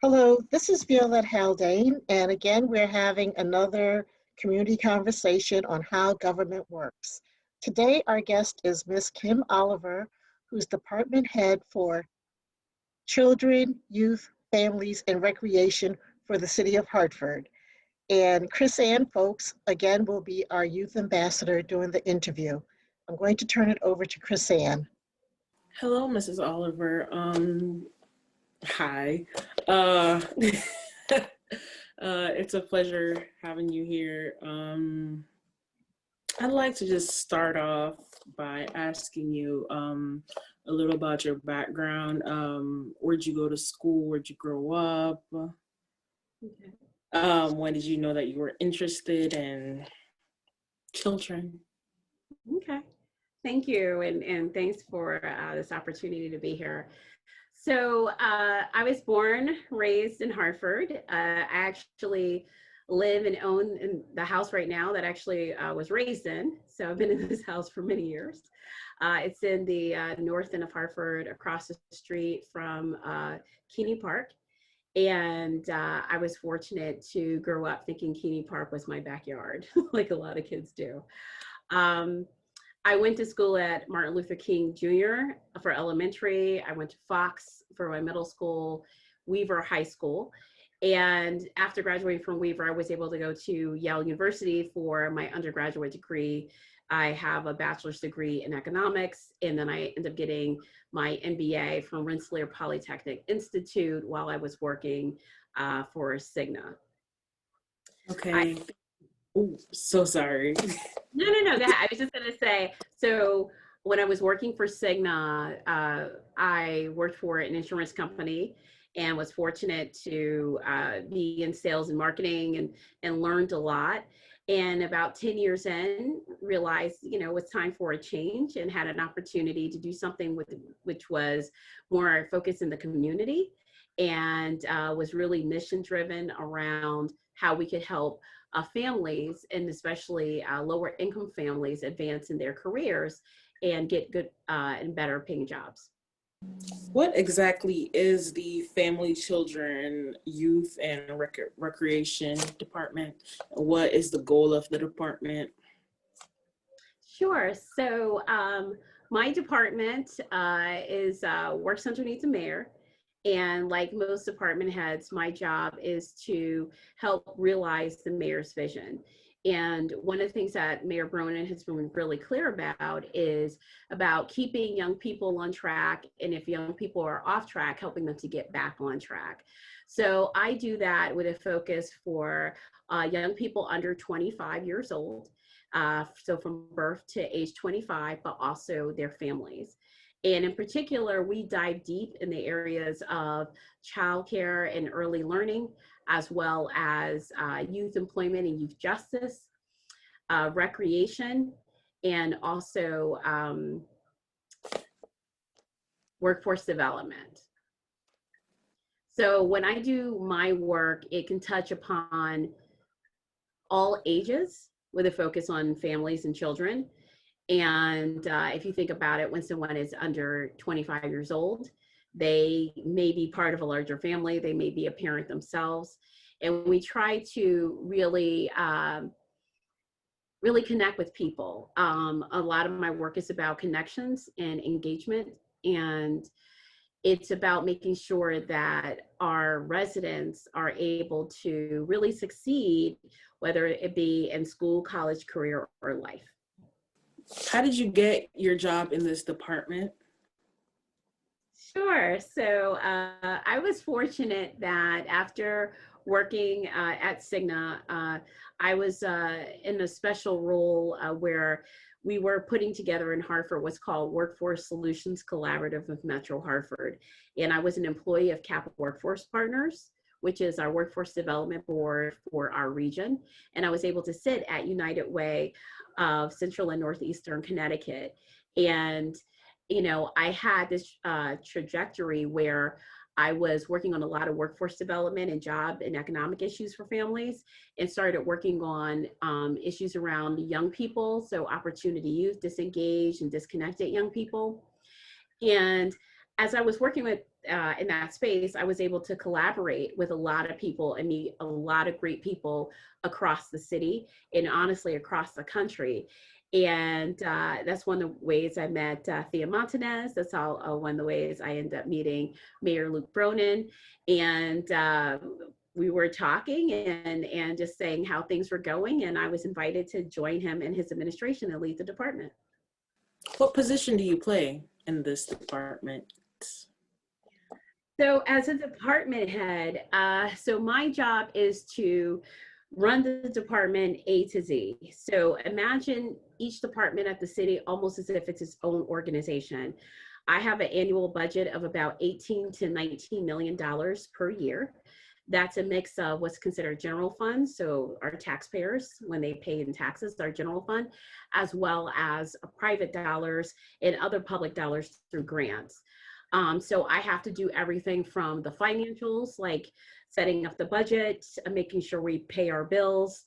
Hello, this is Violette Haldane, and again, we're having another community conversation on how government works. Today, our guest is Ms. Kim Oliver, who's Department Head for Children, Youth, Families, and Recreation for the City of Hartford. And Chris Ann Folks, again, will be our Youth Ambassador during the interview. I'm going to turn it over to Chris Ann. Hello, Mrs. Oliver. Hi. Uh, it's a pleasure having you here. I'd like to just start off by asking you a little about your background. Where'd you go to school? Where'd you grow up? Okay. When did you know that you were interested in children? Okay. Thank you, and thanks for this opportunity to be here. So I was born, raised in Hartford. I actually live and own in the house right now that actually was raised in. So I've been in this house for many years. It's in the north end of Hartford, across the street from Keeney Park. And I was fortunate to grow up thinking Keeney Park was my backyard, like a lot of kids do. I went to school at Martin Luther King Jr. for elementary. I went to Fox for my middle school, Weaver High School. And after graduating from Weaver, I was able to go to Yale University for my undergraduate degree. I have a bachelor's degree in economics, and then I ended up getting my MBA from Rensselaer Polytechnic Institute while I was working for Cigna. Okay. Oh, so sorry. No. I was just going to say, so when I was working for Cigna, I worked for an insurance company and was fortunate to be in sales and marketing and learned a lot. And about 10 years in, realized, it was time for a change and had an opportunity to do something which was more focused in the community and was really mission driven around how we could help families, and especially lower income families, advance in their careers and get good and better paying jobs. What exactly is the Family, Children, Youth, and Recreation Department? What is the goal of the department? Sure. So my department works underneath the mayor. And like most department heads, my job is to help realize the mayor's vision. And one of the things that Mayor Bronin has been really clear about is about keeping young people on track. And if young people are off track, helping them to get back on track. So I do that with a focus for young people under 25 years old. So from birth to age 25, but also their families. And in particular, we dive deep in the areas of childcare and early learning, as well as youth employment and youth justice, recreation, and also workforce development. So when I do my work, it can touch upon all ages with a focus on families and children. And if you think about it, when someone is under 25 years old, they may be part of a larger family, they may be a parent themselves. And we try to really, really connect with people. A lot of my work is about connections and engagement. And it's about making sure that our residents are able to really succeed, whether it be in school, college, career, or life. How did you get your job in this department? Sure. So I was fortunate that after working at Cigna, I was in a special role where we were putting together in Hartford what's called Workforce Solutions Collaborative of Metro Hartford. And I was an employee of Capital Workforce Partners, which is our workforce development board for our region. And I was able to sit at United Way of Central and Northeastern Connecticut. And, I had this trajectory where I was working on a lot of workforce development and job and economic issues for families, and started working on issues around young people, so opportunity youth, disengaged and disconnected young people. And as I was working with in that space, I was able to collaborate with a lot of people and meet a lot of great people across the city and honestly across the country. And that's one of the ways I met Thea Montanez. That's how one of the ways I ended up meeting Mayor Luke Bronin. And we were talking and just saying how things were going. And I was invited to join him in his administration and lead the department. What position do you play in this department? So as a department head, so my job is to run the department A to Z. So imagine each department at the city almost as if it's its own organization. I have an annual budget of about $18 to $19 million per year. That's a mix of what's considered general funds, so our taxpayers, when they pay in taxes, our general fund, as well as private dollars and other public dollars through grants. So I have to do everything from the financials, like setting up the budget, making sure we pay our bills,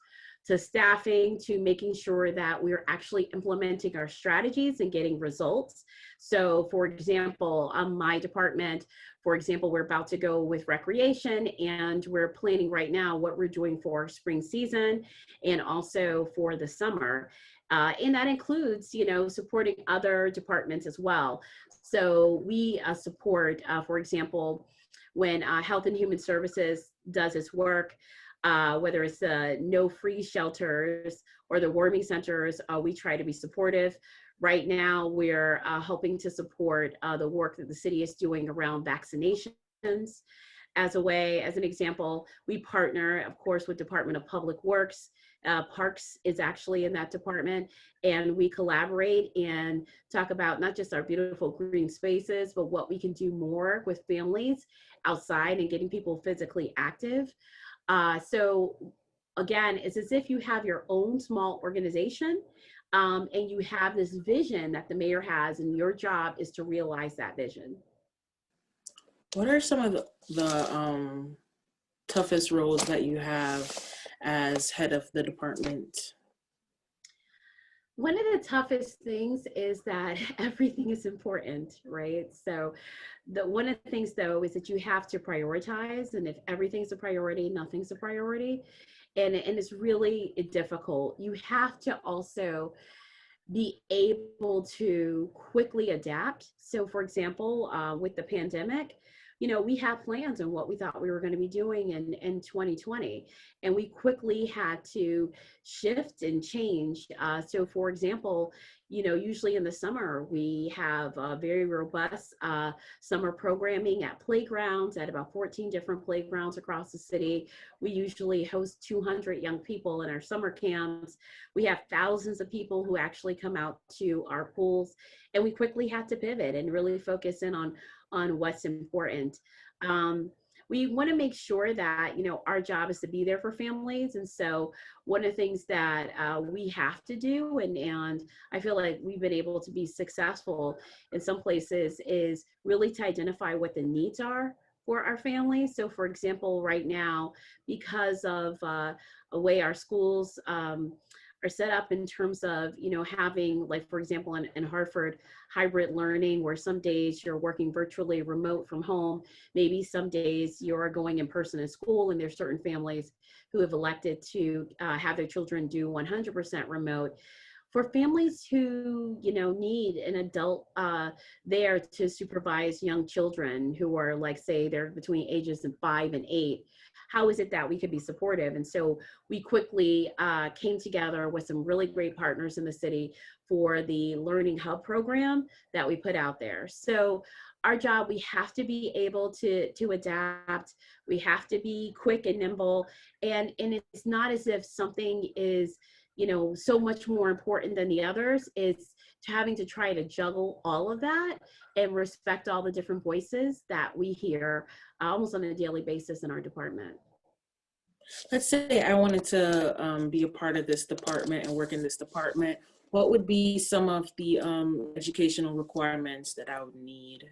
to staffing, to making sure that we're actually implementing our strategies and getting results. So for example, my department, for example, we're about to go with recreation and we're planning right now what we're doing for spring season and also for the summer. And that includes, supporting other departments as well. So we support, for example, when Health and Human Services does its work, whether it's the no freeze shelters or the warming centers, we try to be supportive. Right now, we're helping to support the work that the city is doing around vaccinations. As an example, we partner, of course, with Department of Public Works. Parks is actually in that department, and we collaborate and talk about not just our beautiful green spaces, but what we can do more with families outside and getting people physically active. So again, it's as if you have your own small organization and you have this vision that the mayor has, and your job is to realize that vision. What are some of the toughest roles that you have as head of the department? One of the toughest things is that everything is important, right? So one of the things though is that you have to prioritize, and if everything's a priority, nothing's a priority. And it's really difficult. You have to also be able to quickly adapt. So for example, with the pandemic, we had plans on what we thought we were going to be doing in 2020, and we quickly had to shift and change. So for example, usually in the summer, we have a very robust summer programming at playgrounds, at about 14 different playgrounds across the city. We usually host 200 young people in our summer camps. We have thousands of people who actually come out to our pools, and we quickly had to pivot and really focus in on what's important. We want to make sure that, our job is to be there for families. And so one of the things that we have to do, and I feel like we've been able to be successful in some places, is really to identify what the needs are for our families. So for example, right now, because of the way our schools are set up in terms of, having, like, for example, in Hartford, hybrid learning, where some days you're working virtually remote from home, maybe some days you're going in person in school, and there's certain families who have elected to have their children do 100% remote. For families who, need an adult there to supervise young children who are, like, say, they're between ages of 5 and 8, how is it that we could be supportive? And so we quickly came together with some really great partners in the city for the Learning Hub program that we put out there. So our job, we have to be able to adapt. We have to be quick and nimble. And it's not as if something is, so much more important than the others. It's having to try to juggle all of that and respect all the different voices that we hear almost on a daily basis in our department. Let's say I wanted to be a part of this department and work in this department. What would be some of the educational requirements that I would need?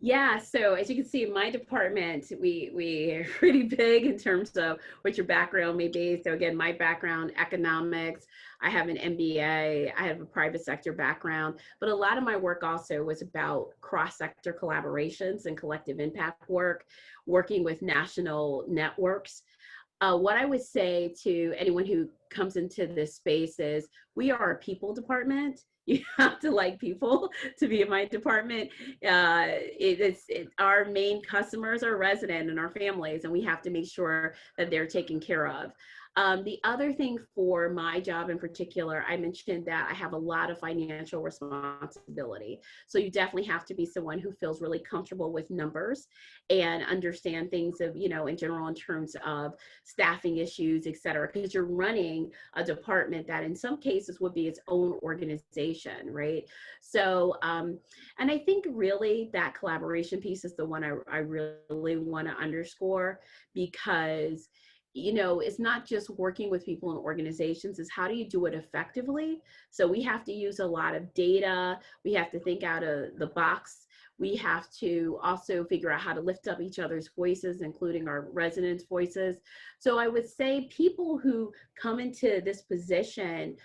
Yeah, so as you can see, in my department, we are pretty big in terms of what your background may be. So again, my background, economics, I have an MBA, I have a private sector background, but a lot of my work also was about cross-sector collaborations and collective impact work, working with national networks. What I would say to anyone who comes into this space is we are a people department. You have to like people to be in my department. Our main customers are resident and our families, and we have to make sure that they're taken care of. The other thing for my job in particular, I mentioned that I have a lot of financial responsibility. So you definitely have to be someone who feels really comfortable with numbers and understand things of, in general, in terms of staffing issues, et cetera, because you're running a department that in some cases would be its own organization, right? So, and I think really that collaboration piece is the one I really want to underscore, because it's not just working with people in organizations, is how do you do it effectively? So we have to use a lot of data. We have to think out of the box. We have to also figure out how to lift up each other's voices, including our residents' voices. So I would say people who come into this position,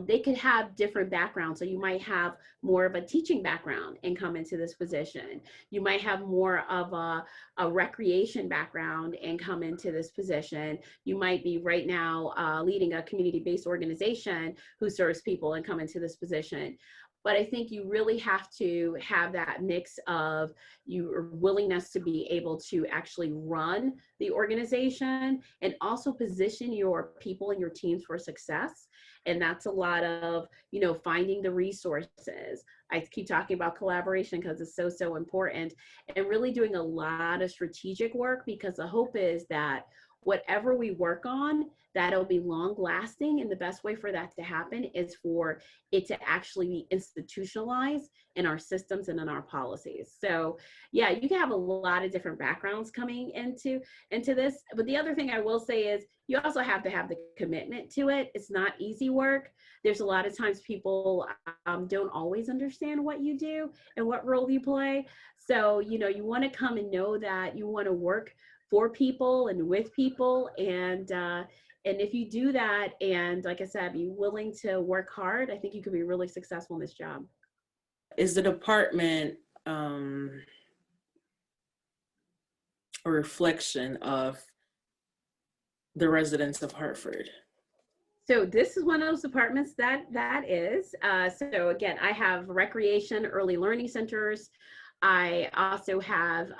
they could have different backgrounds. So you might have more of a teaching background and come into this position. You might have more of a recreation background and come into this position. You might be right now leading a community-based organization who serves people and come into this position. But I think you really have to have that mix of your willingness to be able to actually run the organization and also position your people and your teams for success. And that's a lot of, finding the resources. I keep talking about collaboration because it's so important, and really doing a lot of strategic work, because the hope is that whatever we work on, that'll be long lasting. And the best way for that to happen is for it to actually be institutionalized in our systems and in our policies. So yeah, you can have a lot of different backgrounds coming into this. But the other thing I will say is you also have to have the commitment to it. It's not easy work. There's a lot of times people don't always understand what you do and what role you play. So, you want to come and know that you want to work for people and with people, and if you do that, and like I said, be willing to work hard, I think you could be really successful in this job. Is the department a reflection of the residents of Hartford? So this is one of those departments that is. So again, I have recreation, early learning centers. I also have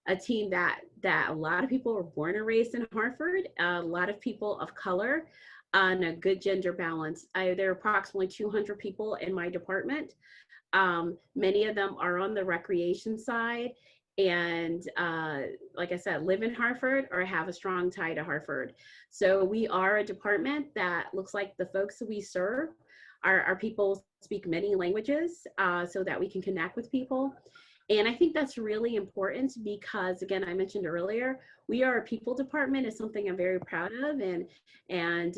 a team that a lot of people were born and raised in Hartford, a lot of people of color, and a good gender balance. There are approximately 200 people in my department. Many of them are on the recreation side, and like I said, live in Hartford or have a strong tie to Hartford. So we are a department that looks like the folks that we serve our people speak many languages, so that we can connect with people. And I think that's really important because, again, I mentioned earlier, we are a people department. Is something I'm very proud of and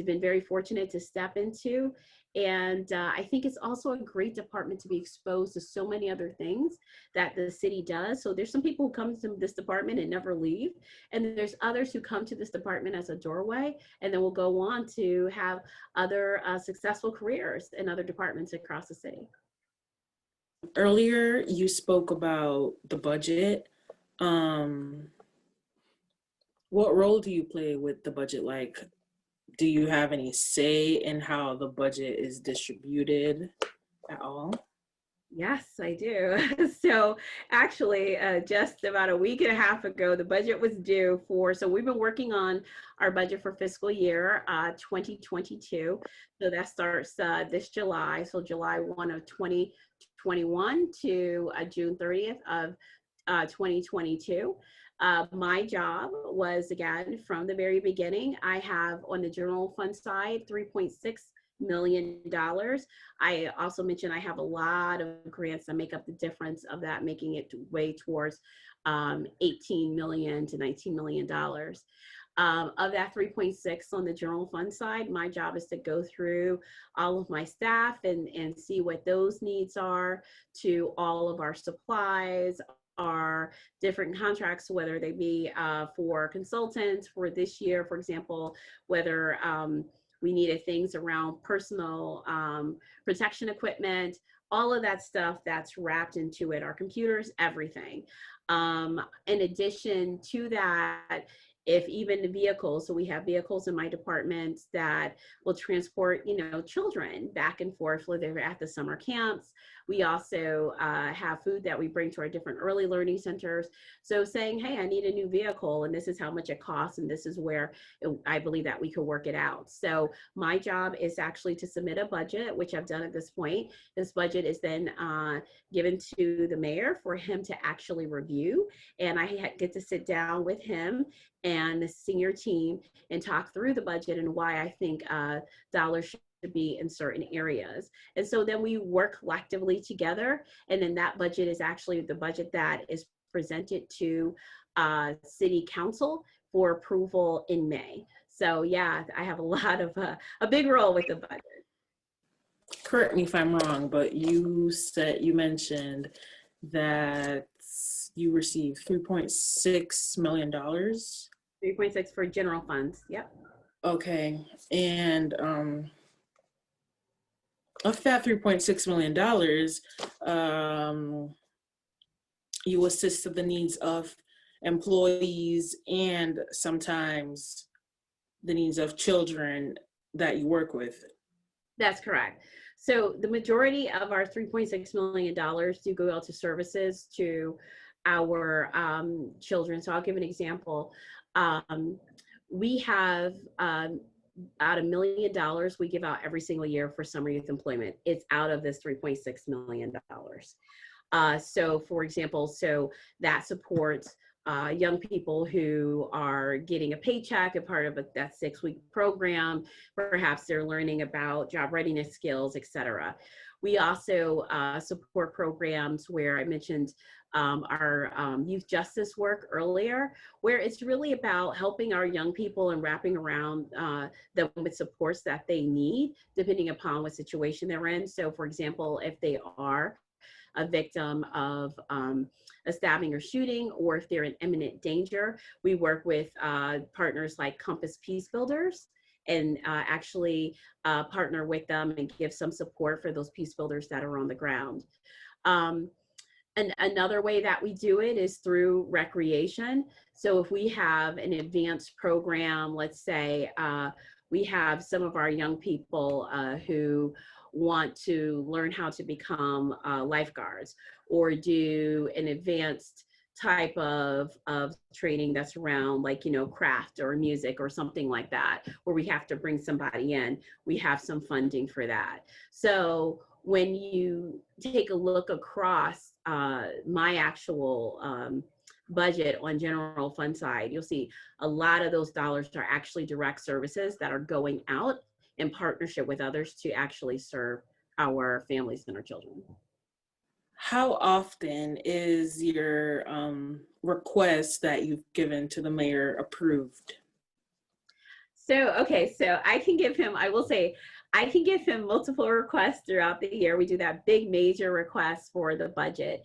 been very fortunate to step into. And I think it's also a great department to be exposed to so many other things that the city does. So there's some people who come to this department and never leave. And there's others who come to this department as a doorway and then will go on to have other successful careers in other departments across the city. Earlier, you spoke about the budget. What role do you play with the budget? Like, do you have any say in how the budget is distributed at all? Yes, I do. So actually, just about a week and a half ago, the budget was due so we've been working on our budget for fiscal year 2022. So that starts this July. So July 1 of 2021 to June 30th of 2022. My job was, again, from the very beginning, I have on the general fund side, $3.6 million. I also mentioned I have a lot of grants that make up the difference of that, making it way towards 18 million to $19 million. Of that 3.6 on the general fund side, my job is to go through all of my staff and see what those needs are, to all of our supplies, are different contracts, whether they be for consultants for this year, for example, whether we needed things around personal protection equipment, all of that stuff that's wrapped into it, our computers, everything. In addition to that, if even the vehicles, so we have vehicles in my department that will transport, children back and forth, whether they're at the summer camps. We also have food that we bring to our different early learning centers. So saying, hey, I need a new vehicle and this is how much it costs and this is where I believe that we could work it out. So my job is actually to submit a budget, which I've done at this point. This budget is then given to the mayor for him to actually review. And I get to sit down with him and the senior team and talk through the budget and why I think dollars should be in certain areas. And so then we work collectively together. And then that budget is actually the budget that is presented to city council for approval in May. So yeah, I have a lot of a big role with the budget. Correct me if I'm wrong, but you mentioned that you received $3.6 million. 3.6 for general funds. Yep. Okay. And of that $3.6 million, you assist the needs of employees and sometimes the needs of children that you work with. That's correct. So the majority of our $3.6 million do go out to services to our children. So I'll give an example. We have about $1 million we give out every single year for summer youth employment. It's out of this $3.6 million. So for example, so that supports young people who are getting a paycheck, a part of that 6-week program. Perhaps they're learning about job readiness skills, etc. We also support programs where I mentioned our youth justice work earlier, where it's really about helping our young people and wrapping around them with supports that they need, depending upon what situation they're in. So for example, if they are a victim of a stabbing or shooting, or if they're in imminent danger, we work with partners like Compass Peace Builders and actually partner with them and give some support for those peace builders that are on the ground. And another way that we do it is through recreation. So if we have an advanced program, let's say we have some of our young people who want to learn how to become lifeguards or do an advanced type of training that's around like, craft or music or something like that, where we have to bring somebody in, we have some funding for that. So when you take a look across my actual budget on general fund side, you'll see a lot of those dollars are actually direct services that are going out in partnership with others to actually serve our families and our children. How often is your request that you've given to the mayor approved? So, okay, so I can give him multiple requests throughout the year. We do that big major request for the budget.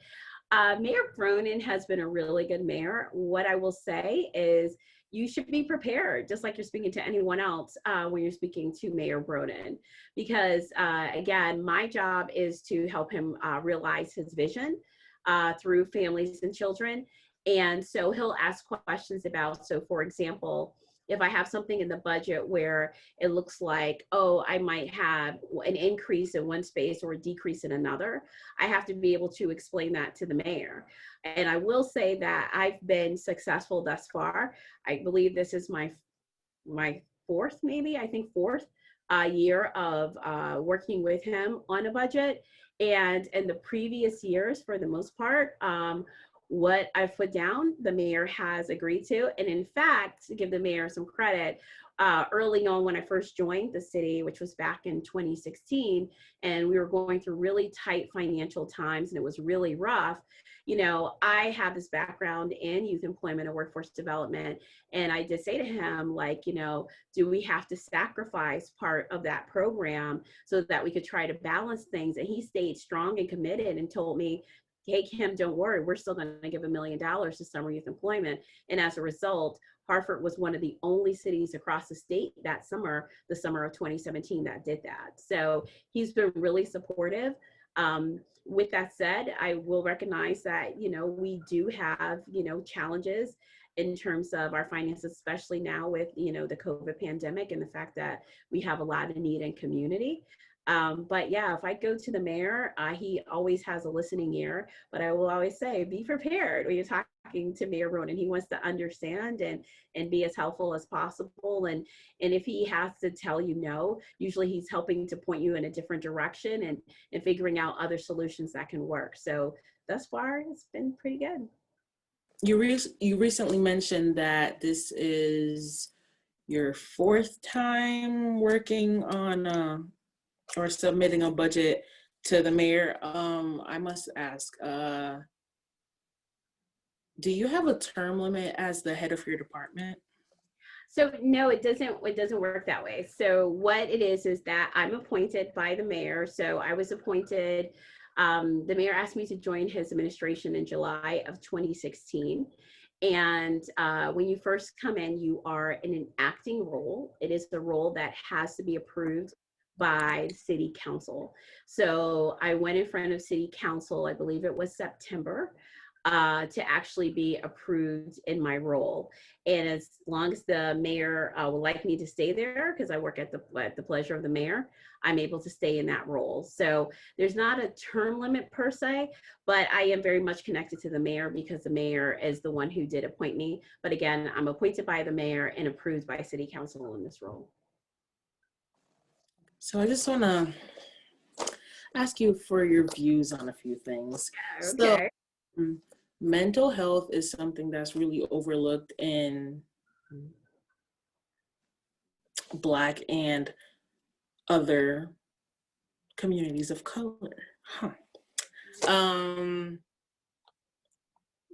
Mayor Bronin has been a really good mayor. What I will say is you should be prepared, just like you're speaking to anyone else when you're speaking to Mayor Bronin, because again, my job is to help him realize his vision through families and children. And so he'll ask questions about, so for example, if I have something in the budget where it looks like, oh, I might have an increase in one space or a decrease in another, I have to be able to explain that to the mayor. And I will say that I've been successful thus far. I believe this is my fourth year of working with him on a budget. And in the previous years, for the most part, what I've put down, the mayor has agreed to. And in fact, to give the mayor some credit, early on when I first joined the city, which was back in 2016, and we were going through really tight financial times and it was really rough, I have this background in youth employment and workforce development. And I did say to him, like, do we have to sacrifice part of that program so that we could try to balance things? And he stayed strong and committed and told me, hey, Kim, don't worry, we're still going to give $1 million to summer youth employment. And as a result, Hartford was one of the only cities across the state that summer, the summer of 2017, that did that. So he's been really supportive. With that said, I will recognize that, we do have, challenges in terms of our finances, especially now with, the COVID pandemic and the fact that we have a lot of need in community. But yeah, if I go to the mayor, he always has a listening ear, but I will always say, be prepared when you're talking to Mayor Ronan. He wants to understand and be as helpful as possible. And if he has to tell you no, usually he's helping to point you in a different direction and figuring out other solutions that can work. So thus far, it's been pretty good. You recently mentioned that this is your 4th time working on or submitting a budget to the mayor. I must ask, do you have a term limit as the head of your department? So no, it doesn't work that way. So what it is that I'm appointed by the mayor. So I was appointed, the mayor asked me to join his administration in July of 2016. And when you first come in, you are in an acting role. It is the role that has to be approved by city council. So I went in front of city council, I believe it was September, to actually be approved in my role. And as long as the mayor would like me to stay there, because I work at the pleasure of the mayor, I'm able to stay in that role. So there's not a term limit per se, but I am very much connected to the mayor because the mayor is the one who did appoint me. But again, I'm appointed by the mayor and approved by city council in this role. So I just want to ask you for your views on a few things. Okay. So, mental health is something that's really overlooked in Black and other communities of color.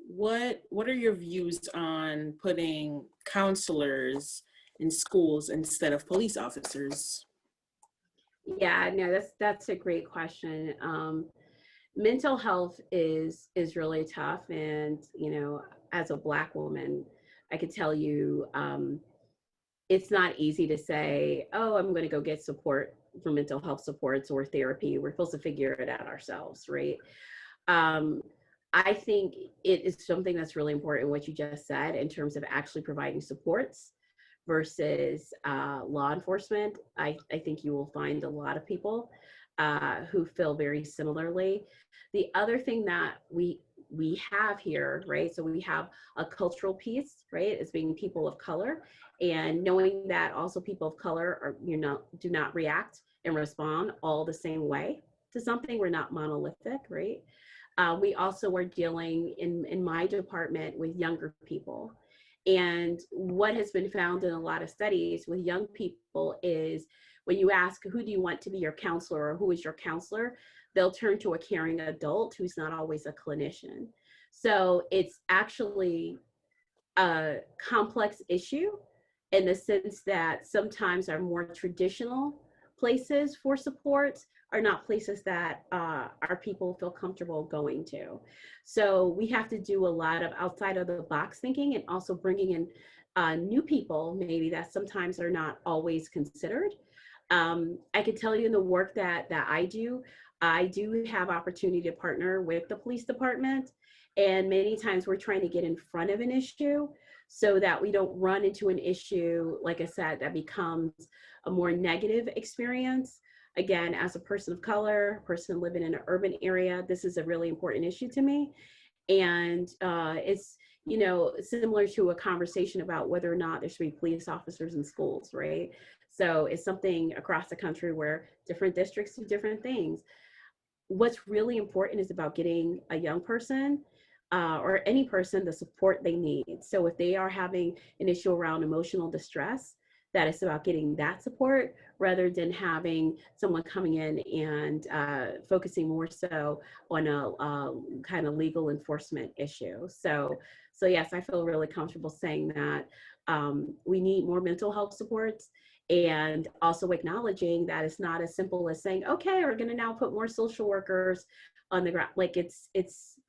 What are your views on putting counselors in schools instead of police officers? Yeah, no, that's a great question. Mental health is really tough, and as a Black woman, I could tell you, it's not easy to say, oh, I'm going to go get support for mental health supports or therapy. We're supposed to figure it out ourselves, right? I think it is something that's really important, what you just said, in terms of actually providing supports versus law enforcement. I think you will find a lot of people who feel very similarly. The other thing that we have here, right? So we have a cultural piece, right? As being people of color, and knowing that also people of color are, do not react and respond all the same way to something. We're not monolithic, right? We also are dealing in my department with younger people. And what has been found in a lot of studies with young people is when you ask, who do you want to be your counselor or who is your counselor, they'll turn to a caring adult who's not always a clinician. So it's actually a complex issue in the sense that sometimes our more traditional places for support are not places that our people feel comfortable going to. So we have to do a lot of outside of the box thinking and also bringing in new people maybe that sometimes are not always considered. I can tell you in the work that I do have opportunity to partner with the police department. And many times we're trying to get in front of an issue so that we don't run into an issue, like I said, that becomes a more negative experience. Again, as a person of color, person living in an urban area, this is a really important issue to me. And it's, similar to a conversation about whether or not there should be police officers in schools, right? So it's something across the country where different districts do different things. What's really important is about getting a young person or any person the support they need. So if they are having an issue around emotional distress, that it's about getting that support rather than having someone coming in and focusing more so on a kind of legal enforcement issue. So yes, I feel really comfortable saying that we need more mental health supports, and also acknowledging that it's not as simple as saying, okay, we're going to now put more social workers on the ground. Like it's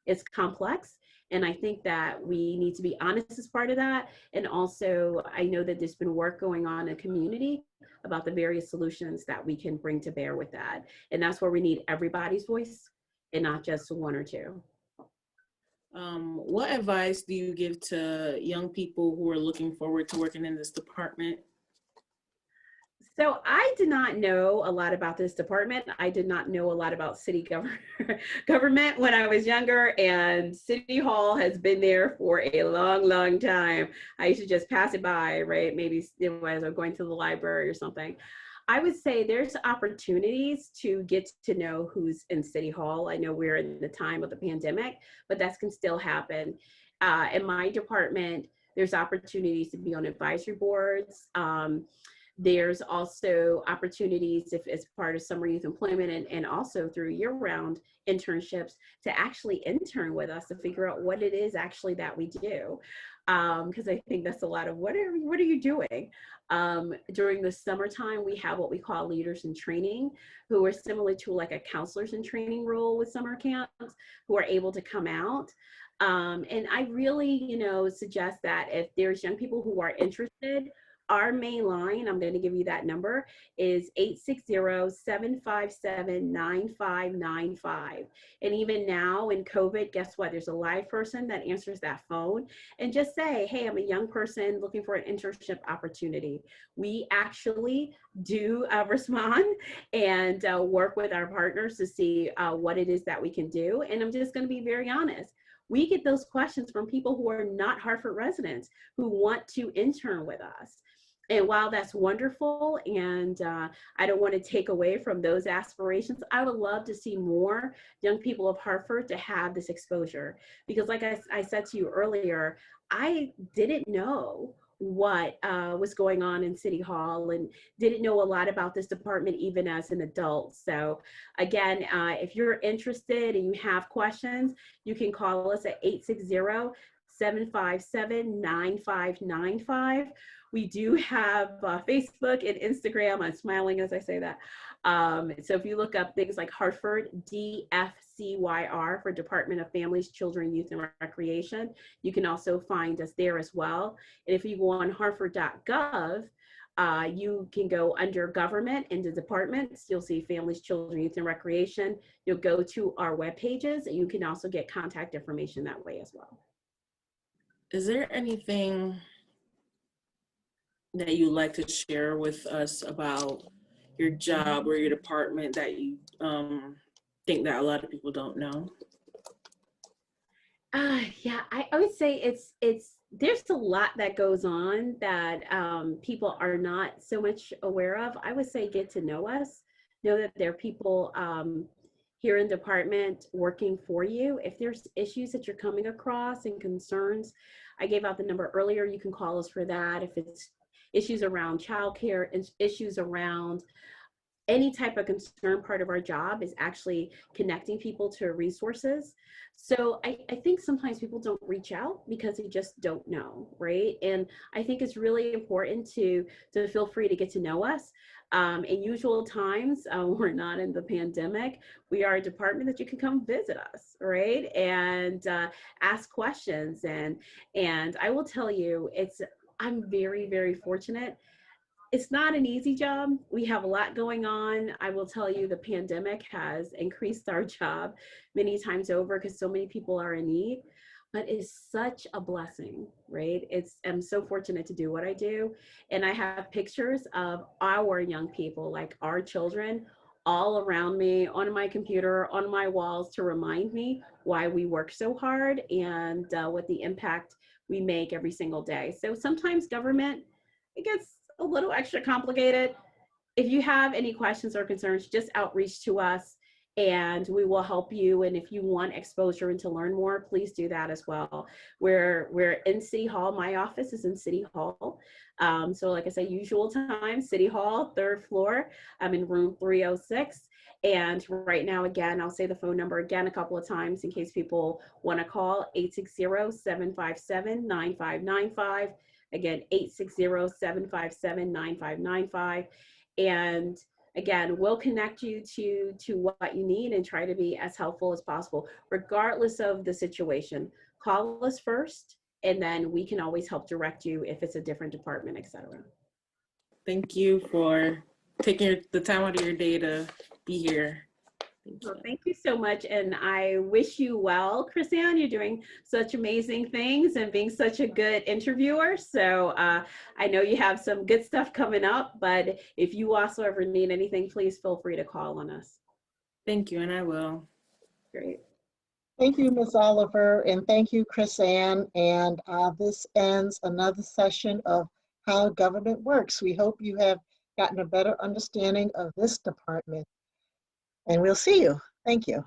it's complex. And I think that we need to be honest as part of that. And also, I know that there's been work going on in the community about the various solutions that we can bring to bear with that. And that's where we need everybody's voice and not just one or two. What advice do you give to young people who are looking forward to working in this department? So I did not know a lot about this department. I did not know a lot about government when I was younger, and City Hall has been there for a long, long time. I used to just pass it by, right? Maybe as I'm going to the library or something. I would say there's opportunities to get to know who's in City Hall. I know we're in the time of the pandemic, but that can still happen. In my department, there's opportunities to be on advisory boards. There's also opportunities if as part of summer youth employment and also through year-round internships to actually intern with us to figure out what it is actually that we do. Because I think that's a lot of what are you doing? During the summertime, we have what we call leaders in training, who are similar to like a counselors in training role with summer camps, who are able to come out. And I really, suggest that if there's young people who are interested, our main line, I'm going to give you that number, is 860-757-9595. And even now in COVID, guess what? There's a live person that answers that phone and just say, hey, I'm a young person looking for an internship opportunity. We actually do respond and work with our partners to see what it is that we can do. And I'm just going to be very honest. We get those questions from people who are not Hartford residents who want to intern with us. And while that's wonderful, and I don't want to take away from those aspirations, I would love to see more young people of Hartford to have this exposure. Because like I said to you earlier, I didn't know what was going on in City Hall and didn't know a lot about this department even as an adult. So again, if you're interested and you have questions, you can call us at 860-757-9595. We do have Facebook and Instagram. I'm smiling as I say that. So if you look up things like Hartford DFCYR for Department of Families, Children, Youth, and Recreation, you can also find us there as well. And if you go on hartford.gov, you can go under government into departments. You'll see families, children, youth, and recreation. You'll go to our web pages, and you can also get contact information that way as well. Is there anything that you'd like to share with us about your job or your department that you think that a lot of people don't know? Yeah, I would say there's a lot that goes on that people are not so much aware of. I would say get to know us, know that there are people here in department working for you. If there's issues that you're coming across and concerns, I gave out the number earlier, you can call us for that. If it's issues around childcare, issues around any type of concern, part of our job is actually connecting people to resources. So I think sometimes people don't reach out because they just don't know, right? And I think it's really important to feel free to get to know us. In usual times, we're not in the pandemic, we are a department that you can come visit us, right? And ask questions. And I will tell you, I'm very, very fortunate. It's not an easy job. We have a lot going on. I will tell you, the pandemic has increased our job many times over because so many people are in need, but it's such a blessing, right? I'm so fortunate to do what I do. And I have pictures of our young people, like our children, all around me on my computer, on my walls to remind me why we work so hard and what the impact we make every single day. So sometimes government, it gets a little extra complicated. If you have any questions or concerns, just outreach to us and we will help you. And if you want exposure and to learn more, please do that as well. We're in City Hall. My office is in City Hall. So like I say, usual time, City Hall, 3rd floor. I'm in room 306. And right now, again, I'll say the phone number again a couple of times in case people want to call, 860-757-9595. Again, 860-757-9595. And again, we'll connect you to what you need and try to be as helpful as possible, regardless of the situation. Call us first, and then we can always help direct you if it's a different department, etc. Thank you for taking the time out of your day to be here. Thank you. Well, thank you so much, and I wish you well, Chrisanne. You're doing such amazing things and being such a good interviewer. So I know you have some good stuff coming up, but if you also ever need anything, please feel free to call on us. Thank you, and I will. Great. Thank you, Ms. Oliver, and thank you, Chris Ann. And this ends another session of How Government Works. We hope you have gotten a better understanding of this department. And we'll see you. Thank you.